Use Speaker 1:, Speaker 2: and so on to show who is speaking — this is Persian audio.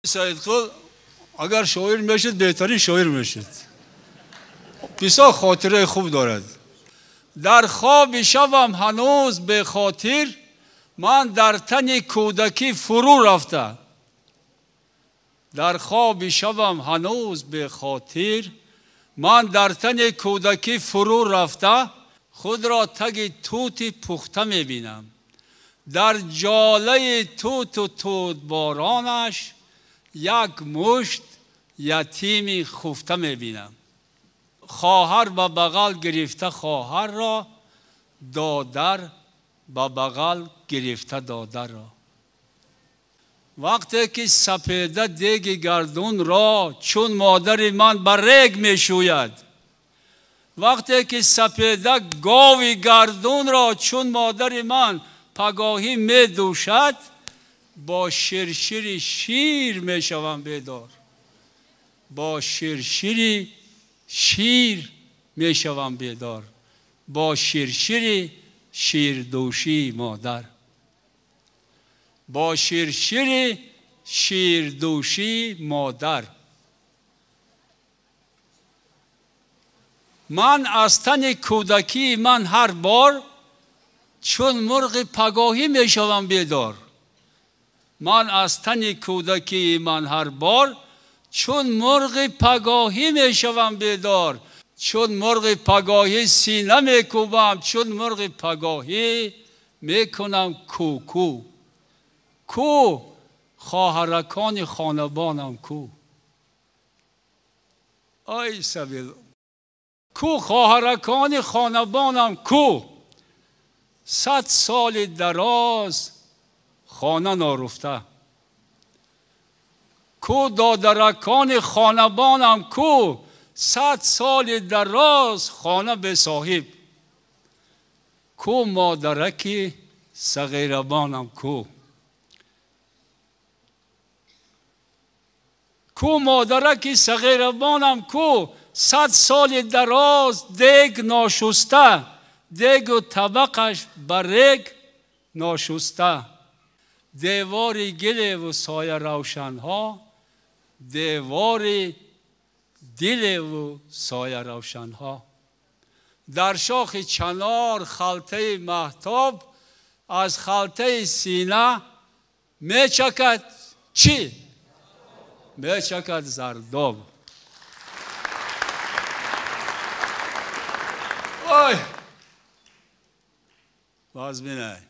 Speaker 1: سیدقل اگر شاعر میشد بهترین شاعر میشد. بسیار خاطره خوب دارد. در خواب شبم هنوز به خاطر من در تن کودکی فرو رفته. در خواب شبم هنوز به خاطر من در تن کودکی فرو رفته. خود را تگ توت پخته میبینم. در جاله توت و توت بارانش یک مشت یتیم خفته میبینم. خواهر به بغل گرفته خواهر را، دادر به بغل گرفته دادر را. وقتی که سپیده دیگ گردون را چون مادر من بر ریگ می شوید. وقتی که سپیده گاوی گردون را چون مادر من پگاهی می دوشد، با شرشری شیر می شوم بیدار. با شرشری شیر می شوم بیدار. با شرشری شیردوشی مادر. با شرشری شیردوشی مادر. من از تن کودکی من هر بار چون مرغ پگاهی می شوم بیدار. من از تن کودکی من هر بار چون مرغ پگاهی می شوم بیدار. چون مرغ پگاهی سینه می کوبم. چون مرغ پگاهی می کنم کوکو. کو خواهرکان خانبانم کو. آی سبیل کو خواهرکان خانبانم کو. 100 سال دراز خانه نارفته. کو دادرکان خانبانم کو. 100 سال دراز خانه به صاحب. کو مادرکی صغیربانم کو. کو مادرکی صغیربانم کو. 100 سال دراز دیگ ناشسته. دیگ و طبقش بر ریگ ناشسته. دیوار گل و سایه روشنها. دیوار دل و سایه روشنها. در شاخ چنار خلطه مهتاب از خلطه سینه می چکد چی؟ می چکد زرداب. آی باز بینه